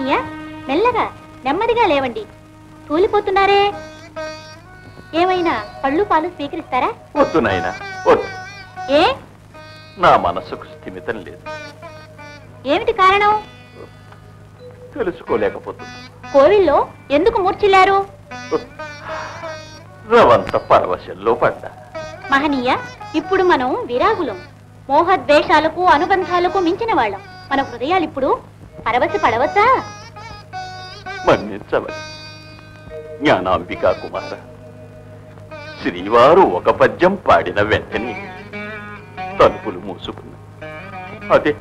మహనీయ, మెల్లగా నెమ్మదిగా లేవండి, తూలిపోతున్నారే. ఏమైనా పళ్ళు పాలు స్వీకరిస్తారా? వద్దు నాయనా, వద్దు. ఏ? నా మనసుకు స్థిమితం లేదు. ఏమిటి కారణం? తెలుసుకోలేకపోతున్నా. కోవిల్లో ఎందుకు మూర్చిల్లారు? రవంత పరవశంలో పడ్డా. మహనీయ, ఇప్పుడు మనం విరాగులం. మోహద్వేషాలకు అనుబంధాలకు మించిన వాళ్ళం. మన హృదయాలు ఇప్పుడు పరవశ పడవచ్చా? మన్నించవని జ్ఞానాంబికా కుమార, శ్రీవారు ఒక పద్యం పాడిన వెంటనే తలుపులు మూసుకున్నాయి. అదే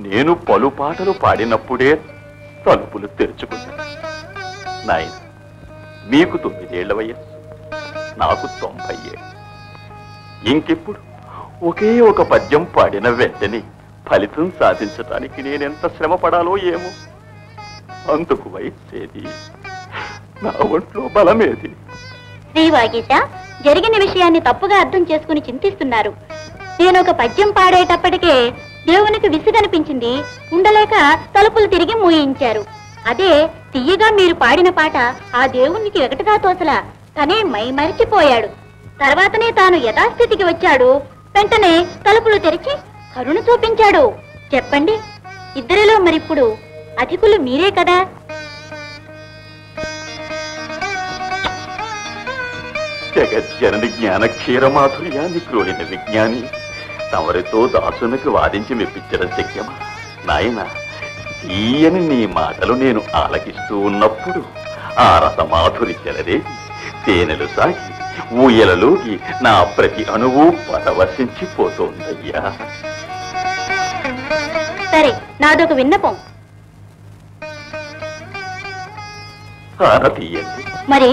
నేను పలు పాటలు పాడినప్పుడే తలుపులు తెరుచుకున్నాయి. నాయన, మీకు 9 ఏళ్ల వయస్సు, నాకు 90 ఏళ్ళు. ఇంకెప్పుడు ఒకే ఒక పద్యం పాడిన వెంటనే ఫలితం సాధించటానికి నేనెంత శ్రమ పడాలో ఏమో. అందుకు వయస్సేది, నా ఒంట్లో బలమేది. శ్రీవాగీశ, జరిగిన విషయాన్ని తప్పుగా అర్థం చేసుకుని చింతిస్తున్నారు. నేను ఒక పద్యం పాడేటప్పటికే దేవునికి విసుగనిపించింది. ఉండలేక తలుపులు తిరిగి మూయించారు. అదే తీయగా మీరు పాడిన పాట ఆ దేవునికి ఎగటగా తోసలా తనే మరిచిపోయాడు. తర్వాతనే తాను యథాస్థితికి వచ్చాడు. వెంటనే తలుపులు తెరిచి కరుణ చూపించాడు. చెప్పండి, ఇద్దరిలో మరిప్పుడు అధికులు మీరే కదా. జగజ్జనని జ్ఞాన క్షీరమాధుర్యాన్ని క్రోలిన విజ్ఞాని తమరితో దాసునికి వాదించి మెప్పించడం శక్యమా? నాయన, తీయని నీ మాటలు నేను ఆలకిస్తూ ఉన్నప్పుడు ఆ రసమాధురి చెలరేగి తేనెలు సాగి ఊయలలోకి నా ప్రతి అణువు పరవశించిపోతోందయ్యా. సరే, నాదొక విన్నపం. తీయండి. మరి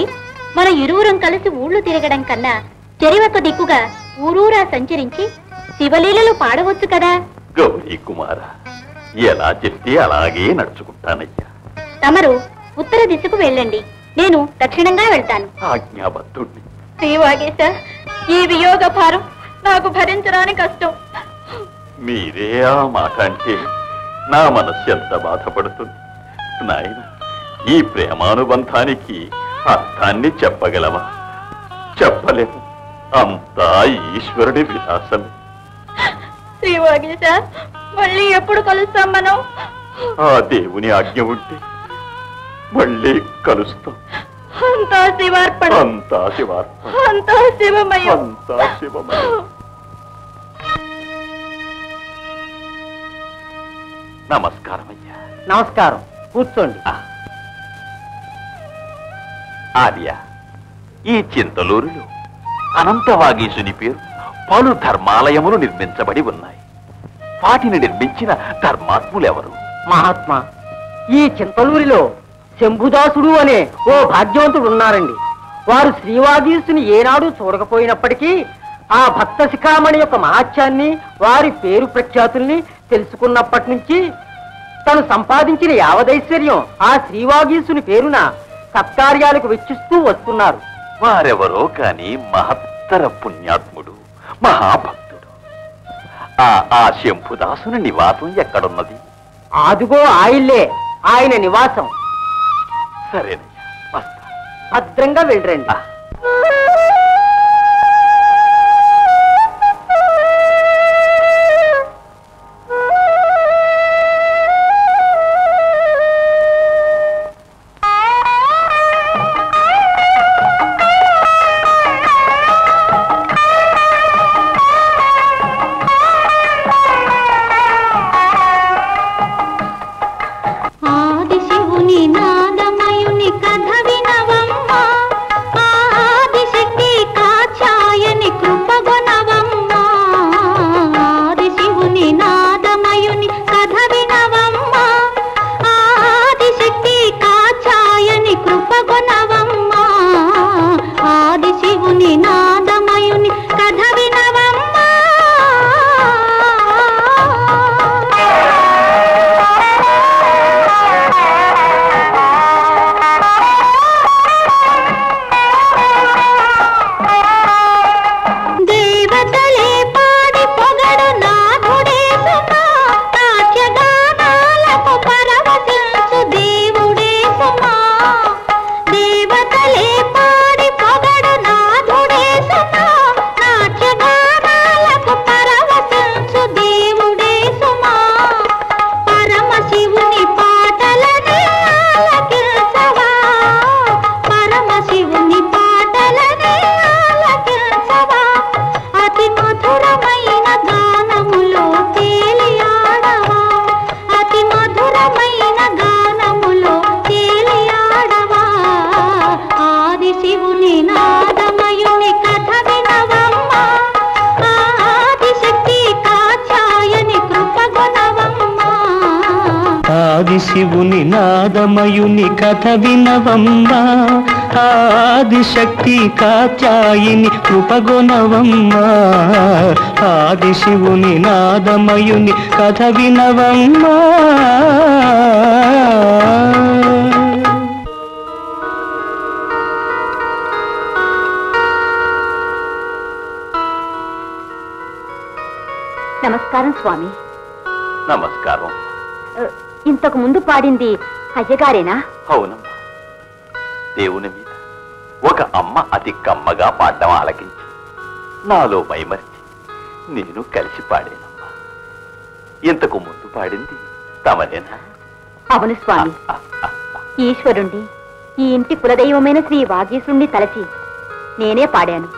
మన ఇరువురం కలిసి ఊళ్ళు తిరగడం కన్నా చెరివొక దిక్కుగా ఊరూరా సంచరించి శివలీలలు పాడవచ్చు కదా. గౌరీ కుమార, ఎలా చెప్తే అలాగే నడుచుకుంటానయ్యా. తమరు ఉత్తర దిశకు వెళ్ళండి, నేను దక్షిణంగా వెళ్తాను. ఆజ్ఞాబద్ధుడిని. శ్రీవాగేశ, ఈ వియోగ భారం నాకు భరించడానికి కష్టం. మీరే ఆ మాట అంటే నా మనస్సు ఎంత బాధపడుతుంది. నాయన, ఈ ప్రేమానుబంధానికి అర్థాన్ని చెప్పగలవా? చెప్పలేము. అంతా ఈశ్వరుడి విలాసమే. శ్రీవాగేశ, మళ్ళీ ఎప్పుడు కలుస్తాం మనం? ఆ దేవుని ఆజ్ఞ ఉంటే మళ్ళీ కలుస్తాం. అంతా శివార్పణ, అంతా శివార్పణ, అంతా శివమయం, అంతా శివమయం. నమస్కారం అయ్యా. నమస్కారం, కూర్చోండి. ఆర్య, ఈ చింతలూరులో అనంతవాగీశుని పేరు పలు ధర్మాలయములు నిర్మించబడి ఉన్నాయి. వాటిని నిర్మించిన ధర్మాత్ములెవరు? మహాత్మా, ఈ చింతలూరిలో శంభుదాసుడు అనే ఓ భాగ్యవంతుడు ఉన్నారండి. వారు శ్రీవాగీశుని ఏనాడు చూడకపోయినప్పటికీ ఆ భక్త శిఖామణి యొక్క మహాత్యాన్ని, వారి పేరు ప్రఖ్యాతుల్ని తెలుసుకున్నప్పటి నుంచి తను సంపాదించిన యావదైశ్వర్యం ఆ శ్రీవాగీశుని పేరున సత్కార్యాలకు వెచ్చిస్తూ వస్తున్నారు. వారెవరో కాని మహత్తర పుణ్యాత్ముడు, మహాభక్తుడు. ఆ శంభుదాసుని నివాసం ఎక్కడున్నది? అదుగో ఆయల్లే ఆయన నివాసం. సరేనయ్యా, వస్తా. భద్రంగా వెళ్ళరండి. ఆదిశివుని నాదమయుని కథ వినవమ్మ, ఆదిశ ఆదిశివుని నాదమయుని కథ వినవమ్మా, ఆదిశక్తి కాత్యాయిని కృపగొనవమ్మా, ఆదిశివుని నాదమయుని కథ వినవమ్మా. నమస్కారం స్వామి. నమస్కారం. ఇంతకు ముందు పాడింది అయ్యగారేనా? అవునమ్మా. దేవుని మీద ఒక అమ్మ అతి కమ్మగా పాడడం ఆలకించి నాలో మైమర్చి నేను కలిసి పాడానమ్మా. ఇంతకు ముందు పాడింది తమరేనా? అవును స్వామి. ఈశ్వరుణ్ణి, ఈ ఇంటి కులదైవమైన శ్రీ వాగీశుణ్ణి తలచి నేనే పాడాను.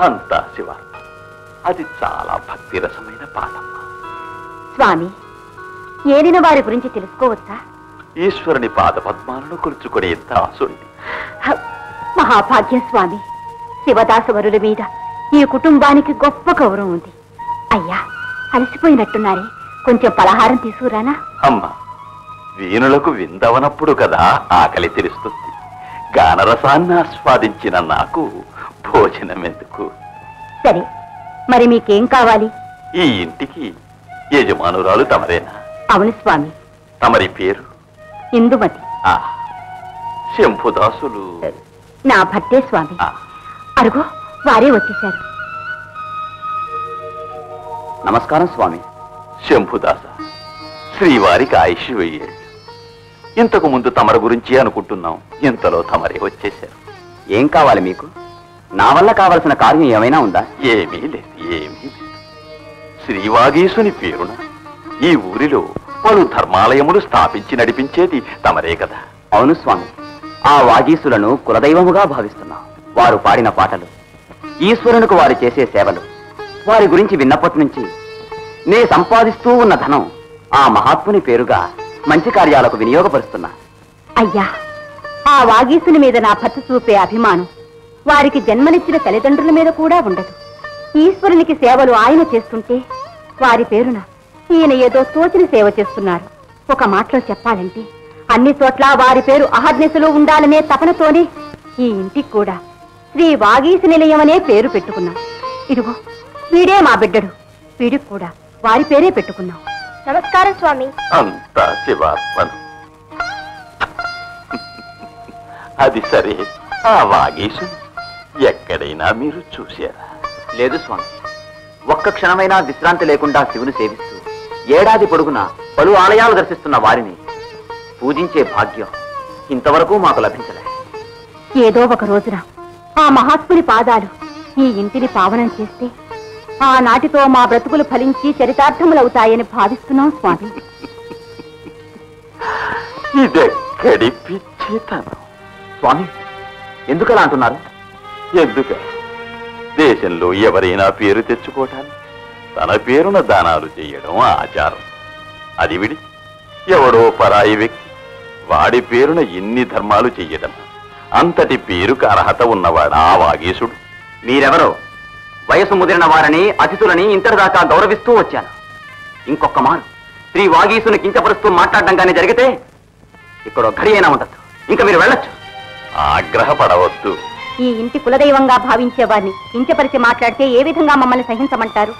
అంతా శివార్పణ. అది చాలా భక్తిరసమైన పాటమ్మా. స్వామి, ఏలిన వారి గురించి తెలుసుకోవచ్చా? ఈశ్వరుని పాదపద్మాలను కొలుచుకునే దాసుడిని. మహాభాగ్యం స్వామి. శివదాసవరుల మీద ఈ కుటుంబానికి గొప్ప గౌరవం ఉంది. అయ్యా, అలసిపోయినట్టున్నారే, కొంచెం పలహారం తీసుకురానా? అమ్మా, వీణులకు విందవనప్పుడు కదా ఆకలి తెలుస్తుంది. గానరసాన్ని ఆస్వాదించిన నాకు భోజనం ఎందుకు? సరే, మరి మీకేం కావాలి? ఈ ఇంటికి యజమానురాలు తమరేనా? అవును స్వామి. తమరి పేరు? ఇందుమతి. శంభుదాసులు నా భర్తే స్వామి. అరుగో, వారే వచ్చేశారు. నమస్కారం స్వామి. శంభుదాస, శ్రీవారికి ఆయుష్ 1000 ఏళ్ళు. ఇంతకు ముందు తమరి గురించి అనుకుంటున్నాం, ఇంతలో తమరే వచ్చేశారు. ఏం కావాలి మీకు? నా వల్ల కావలసిన కార్యం ఏమైనా ఉందా? ఏమీ లేదు, ఏమీ లేదు. శ్రీవాగీశుని పేరున ఈ ఊరిలో పలు ధర్మాలయములు స్థాపించి నడిపించేది తమరే కదా? అవును స్వామి. ఆ వాగీసులను కులదైవముగా భావిస్తున్నాం. వారు పాడిన పాటలు, ఈశ్వరునికి వారు చేసే సేవలు, వారి గురించి విన్నప్పటి నుంచి నే సంపాదిస్తూ ఉన్న ధనం ఆ మహాత్ముని పేరుగా మంచి కార్యాలకు వినియోగపరుస్తున్నా. అయ్యా, ఆ వాగీసుని మీద నా భర్త చూపే అభిమానం వారికి జన్మనిచ్చిన తల్లిదండ్రుల మీద కూడా ఉండదు. ఈశ్వరునికి సేవలు ఆయన చేస్తుంటే వారి పేరున ఈయన ఏదో తోచిన సేవ చేస్తున్నారు. ఒక మాటలో చెప్పాలంటే అన్ని చోట్ల వారి పేరు అహర్నిశలో ఉండాలనే తపనతోనే ఈ ఇంటికి కూడా శ్రీ వాగీశ నిలయమనే పేరు పెట్టుకున్నాం. ఇదిగో, వీడే మా బిడ్డడు, వీడికి కూడా వారి పేరే పెట్టుకున్నాం. నమస్కారం స్వామి. అంతా శివార్పణ. అది సరే, ఆ వాగీశుని ఎక్కడైనా మీరు చూశారా? లేదు స్వామి. ఒక్క క్షణమైనా విశ్రాంతి లేకుండా శివుని సేవిస్తూ ఏడాది పొడుగునా పలు ఆలయాలు దర్శిస్తున్న వారిని పూజించే భాగ్యం ఇంతవరకు మాకు లభించలే. ఏదో ఒక రోజున ఆ మహాత్ముని పాదాలు ఈ ఇంటిని పావనం చేస్తే ఆనాటితో మా బ్రతుకులు ఫలించి చరితార్థములవుతాయని భావిస్తున్నాం స్వామి. ఇదెక్కడి పిచ్చితనం స్వామి, ఎందుకలా అంటున్నారు? ఎందుక దేశంలో ఎవరైనా పేరు తెచ్చుకోవటానికి తన పేరున దానాలు చేయడం ఆచారం. అది విడి ఎవడో పరాయి వ్యక్తి వాడి పేరున ఇన్ని ధర్మాలు చెయ్యడం, అంతటి పేరుకు అర్హత ఉన్నవాడా ఆ వాగీశుడు? మీరెవరో? వయసు ముదిరిన వారిని, అతిథులని ఇంతటిదాకా గౌరవిస్తూ వచ్చాను. ఇంకొక మారు శ్రీ వాగీసుని కించపరుస్తూ మాట్లాడడం కానీ జరిగితే ఇక్కడ ఘడి అయినా ఉండదు. ఇంకా మీరు వెళ్ళొచ్చు. ఆగ్రహపడవద్దు. ఈ ఇంటి కులదైవంగా భావించే వారిని కించపరిచి మాట్లాడితే ఏ విధంగా మమ్మల్ని సహించమంటారు?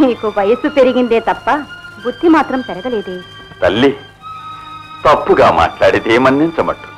నీకు వయస్సు పెరిగిందే తప్ప బుద్ధి మాత్రం పెరగలేదే. తల్లి, తప్పుగా మాట్లాడితే మన్నించమట్టు.